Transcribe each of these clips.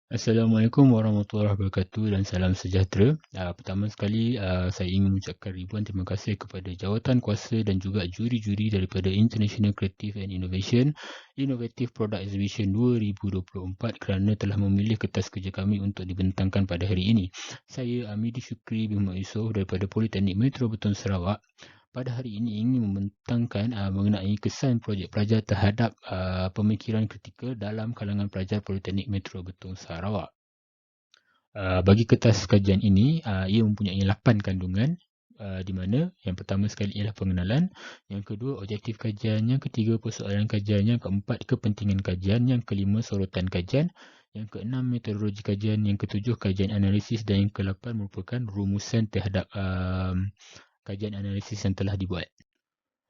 Assalamualaikum warahmatullahi wabarakatuh dan salam sejahtera. Pertama sekali, saya ingin mengucapkan ribuan terima kasih kepada jawatankuasa dan juga juri-juri daripada International Creative and Innovative Product Exhibition 2024 kerana telah memilih kertas kerja kami untuk dibentangkan pada hari ini. Saya Amidi Syukri bin Muhammad Yusof daripada Politeknik Metro Betong Sarawak pada hari ini ingin membentangkan mengenai kesan projek pelajar terhadap pemikiran kritikal dalam kalangan pelajar Politeknik Metro Betong Sarawak. Bagi kertas kajian ini, ia mempunyai 8 kandungan, di mana yang pertama sekali ialah pengenalan, yang kedua objektif kajian, yang ketiga persoalan kajian, yang keempat kepentingan kajian, yang kelima sorotan kajian, yang keenam metodologi kajian, yang ketujuh kajian analisis dan yang ke-8 merupakan rumusan terhadap kajian analisis yang telah dibuat.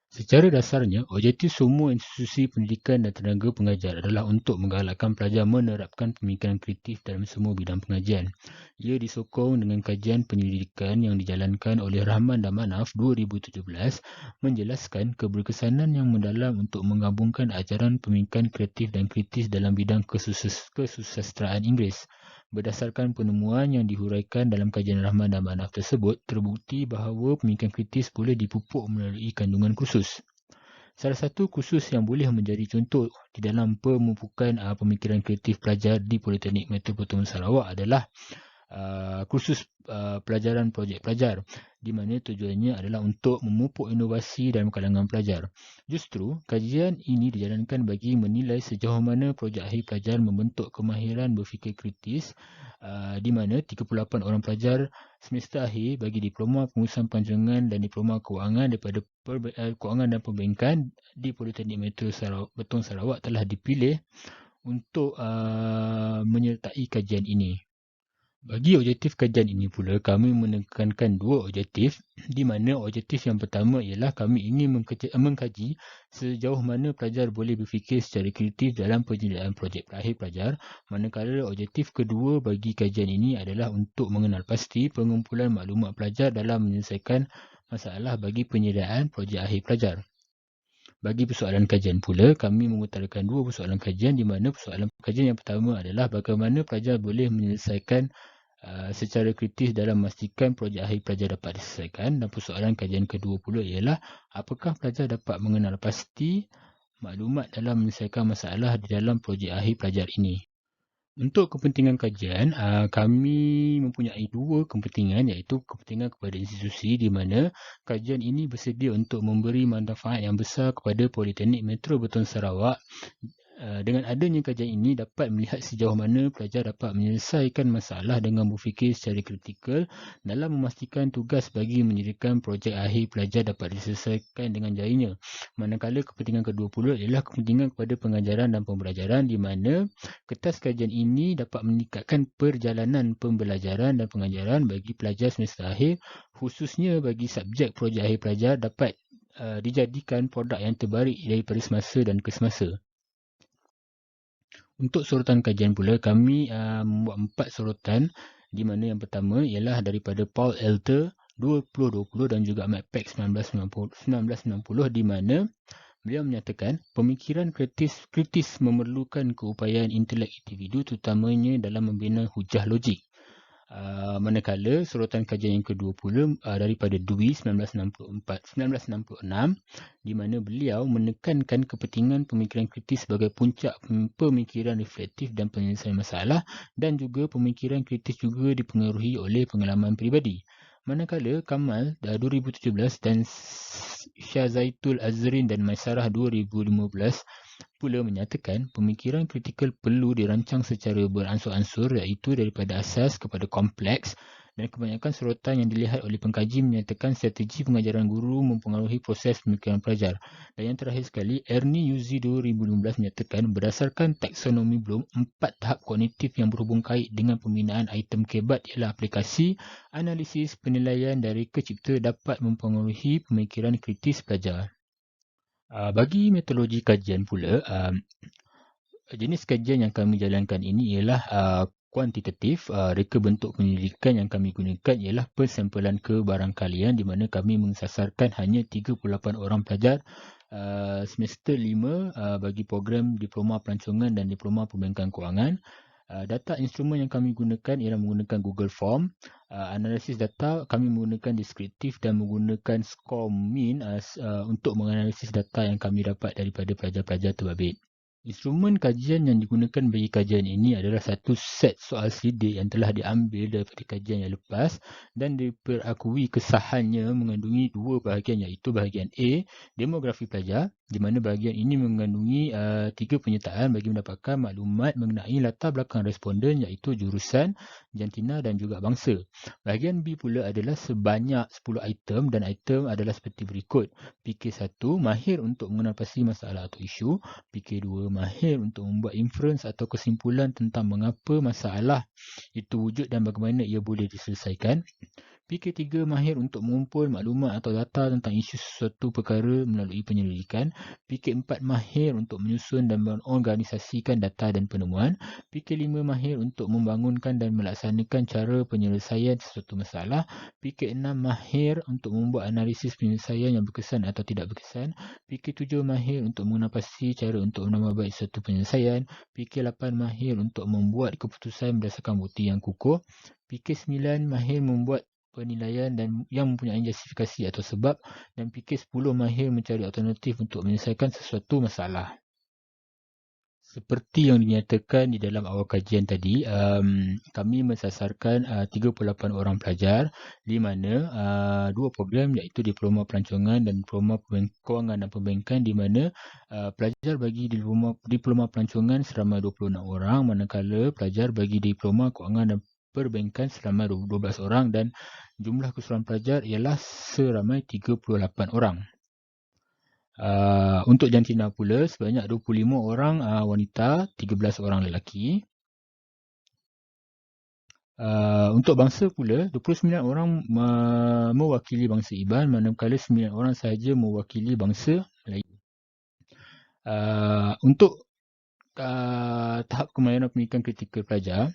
Secara dasarnya, objektif semua institusi pendidikan dan tenaga pengajar adalah untuk menggalakkan pelajar menerapkan pemikiran kreatif dalam semua bidang pengajian. Ia disokong dengan kajian penyelidikan yang dijalankan oleh Rahman dan Manaf 2017 menjelaskan keberkesanan yang mendalam untuk menggabungkan ajaran pemikiran kreatif dan kritis dalam bidang kesusasteraan Inggeris. Berdasarkan penemuan yang dihuraikan dalam kajian Rahman dan Manaf tersebut, terbukti bahawa pemikiran kritis boleh dipupuk melalui kandungan kursus. Salah satu kursus yang boleh menjadi contoh di dalam pemupukan pemikiran kreatif pelajar di Politeknik Metro Betong Sarawak adalah kursus pelajaran projek pelajar, di mana tujuannya adalah untuk memupuk inovasi dalam kalangan pelajar. Justru, kajian ini dijalankan bagi menilai sejauh mana projek akhir pelajar membentuk kemahiran berfikir kritis, di mana 38 orang pelajar semester akhir bagi diploma pengurusan pelancongan dan diploma kewangan daripada kewangan dan perbankan di Politeknik Metro Betong Sarawak telah dipilih untuk menyertai kajian ini. Bagi objektif kajian ini pula, kami menekankan dua objektif, di mana objektif yang pertama ialah kami ingin mengkaji sejauh mana pelajar boleh berfikir secara kreatif dalam penyediaan projek akhir pelajar, manakala objektif kedua bagi kajian ini adalah untuk mengenal pasti pengumpulan maklumat pelajar dalam menyelesaikan masalah bagi penyediaan projek akhir pelajar. Bagi persoalan kajian pula, kami mengutarakan dua persoalan kajian, di mana persoalan kajian yang pertama adalah bagaimana pelajar boleh menyelesaikan secara kritis dalam memastikan projek akhir pelajar dapat diselesaikan, dan persoalan kajian kedua pula ialah apakah pelajar dapat mengenal pasti maklumat dalam menyelesaikan masalah di dalam projek akhir pelajar ini. Untuk kepentingan kajian, kami mempunyai dua kepentingan, iaitu kepentingan kepada institusi di mana kajian ini bersedia untuk memberi manfaat yang besar kepada Politeknik Metro Betong Sarawak. Dengan adanya kajian ini dapat melihat sejauh mana pelajar dapat menyelesaikan masalah dengan berfikir secara kritikal dalam memastikan tugas bagi mendirikan projek akhir pelajar dapat diselesaikan dengan jayanya. Manakala kepentingan kedua pula ialah kepentingan kepada pengajaran dan pembelajaran, di mana kertas kajian ini dapat meningkatkan perjalanan pembelajaran dan pengajaran bagi pelajar semester akhir, khususnya bagi subjek projek akhir pelajar dapat dijadikan produk yang terbaik daripada semasa dan ke semasa. Untuk sorotan kajian pula, kami membuat 4 sorotan, di mana yang pertama ialah daripada Paul Elter 2020 dan juga MacPac 1990, di mana beliau menyatakan pemikiran kritis memerlukan keupayaan intelek individu, terutamanya dalam membina hujah logik. Manakala sorotan kajian yang kedua pula daripada Dewey 1964-1966, di mana beliau menekankan kepentingan pemikiran kritis sebagai puncak pemikiran reflektif dan penyelesaian masalah, dan juga pemikiran kritis juga dipengaruhi oleh pengalaman peribadi. Manakala Kamal 2017 dan Syazaitul Azrin dan Maisarah 2015 pula menyatakan pemikiran kritikal perlu dirancang secara beransur-ansur, iaitu daripada asas kepada kompleks, dan kebanyakan sorotan yang dilihat oleh pengkaji menyatakan strategi pengajaran guru mempengaruhi proses pemikiran pelajar. Dan yang terakhir sekali, Ernie Yuzi 2015 menyatakan berdasarkan taksonomi Bloom, 4 tahap kognitif yang berhubung kait dengan pembinaan item kebat ialah aplikasi, analisis, penilaian dan reka cipta dapat mempengaruhi pemikiran kritis pelajar. Bagi metodologi kajian pula, jenis kajian yang kami jalankan ini ialah kuantitatif. Reka bentuk penyelidikan yang kami gunakan ialah persampulan kebarangkalian, di mana kami mensasarkan hanya 38 orang pelajar semester 5 bagi program diploma pelancongan dan diploma perbankan kewangan. Data instrumen yang kami gunakan ialah menggunakan Google Form. Analisis data kami menggunakan deskriptif dan menggunakan score mean untuk menganalisis data yang kami dapat daripada pelajar-pelajar terbabit. Instrumen kajian yang digunakan bagi kajian ini adalah satu set soal sidik yang telah diambil daripada kajian yang lepas dan diperakui kesahannya mengandungi dua bahagian, iaitu bahagian A, demografi pelajar, di mana bahagian ini mengandungi 3 penyertaan bagi mendapatkan maklumat mengenai latar belakang responden, iaitu jurusan, jantina dan juga bangsa. Bahagian B pula adalah sebanyak 10 item dan item adalah seperti berikut. PK1, mahir untuk mengenal pasti masalah atau isu. PK2, mahir untuk membuat inference atau kesimpulan tentang mengapa masalah itu wujud dan bagaimana ia boleh diselesaikan. PK3, mahir untuk mengumpul maklumat atau data tentang isu sesuatu perkara melalui penyelidikan. PK4, mahir untuk menyusun dan mengorganisasikan data dan penemuan. PK5, mahir untuk membangunkan dan melaksanakan cara penyelesaian sesuatu masalah. PK6, mahir untuk membuat analisis penyelesaian yang berkesan atau tidak berkesan. PK7, mahir untuk mengenal pasti cara untuk menambah baik sesuatu penyelesaian. PK8, mahir untuk membuat keputusan berdasarkan bukti yang kukuh. PK9, mahir membuat penilaian dan yang mempunyai justifikasi atau sebab, dan PK10, mahir mencari alternatif untuk menyelesaikan sesuatu masalah. Seperti yang dinyatakan di dalam awal kajian tadi, kami mensasarkan 38 orang pelajar di mana dua program, iaitu Diploma Pelancongan dan Diploma Kewangan dan Perbankan, di mana pelajar bagi Diploma Pelancongan seramai 26 orang, manakala pelajar bagi Diploma Kewangan dan Perbankan seramai 12 orang, dan jumlah keseluruhan pelajar ialah seramai 38 orang. Untuk jantina pula, sebanyak 25 orang wanita, 13 orang lelaki. Untuk bangsa pula, 29 orang mewakili bangsa Iban, manakala 9 orang sahaja mewakili bangsa Melayu. Untuk tahap kemahiran pendidikan kritikal pelajar,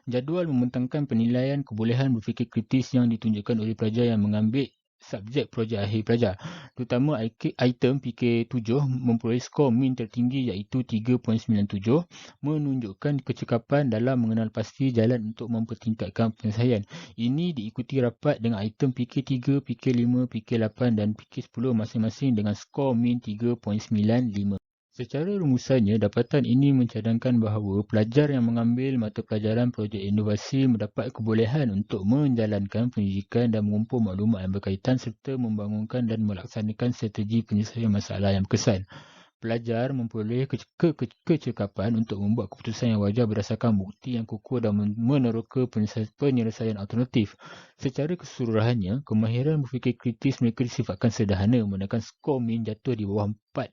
jadual membentangkan penilaian kebolehan berfikir kritis yang ditunjukkan oleh pelajar yang mengambil subjek projek akhir pelajar. Terutama item PK7 memperoleh skor min tertinggi, iaitu 3.97, menunjukkan kecekapan dalam mengenal pasti jalan untuk mempertingkatkan penyelesaian. Ini diikuti rapat dengan item PK3, PK5, PK8 dan PK10 masing-masing dengan skor min 3.95. Secara rumusannya, dapatan ini mencadangkan bahawa pelajar yang mengambil mata pelajaran projek inovasi mendapat kebolehan untuk menjalankan pendidikan dan mengumpul maklumat yang berkaitan serta membangunkan dan melaksanakan strategi penyelesaian masalah yang berkesan. Pelajar memperoleh kecekapan untuk membuat keputusan yang wajar berdasarkan bukti yang kukuh dan meneroka penyelesaian alternatif. Secara keseluruhannya, kemahiran berfikir kritis mereka disifatkan sederhana, mengenai skor min jatuh di bawah 4.00,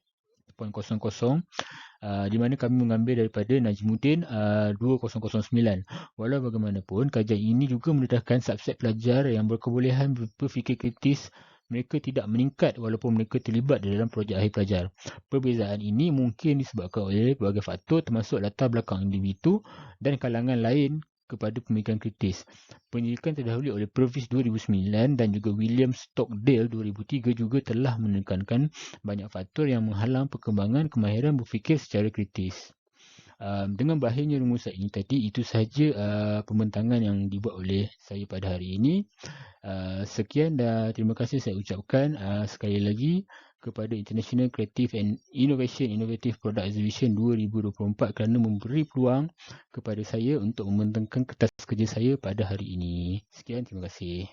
di mana kami mengambil daripada Najmuddin 2009. Walau bagaimanapun, kajian ini juga mendedahkan subset pelajar yang berkebolehan berfikir kritis mereka tidak meningkat walaupun mereka terlibat dalam projek akhir pelajar. Perbezaan ini mungkin disebabkan oleh berbagai faktor termasuk latar belakang individu dan kalangan lain kepada pemikiran kritis. Penyelidikan terdahulu oleh Purvis 2009 dan juga William Stockdale 2003 juga telah menekankan banyak faktor yang menghalang perkembangan kemahiran berfikir secara kritis. Dengan berakhirnya rumusan ini tadi, itu sahaja pembentangan yang dibuat oleh saya pada hari ini. Sekian dan terima kasih saya ucapkan sekali lagi kepada International Creative and Innovative Product Exhibition 2024 kerana memberi peluang kepada saya untuk membentangkan kertas kerja saya pada hari ini. Sekian, terima kasih.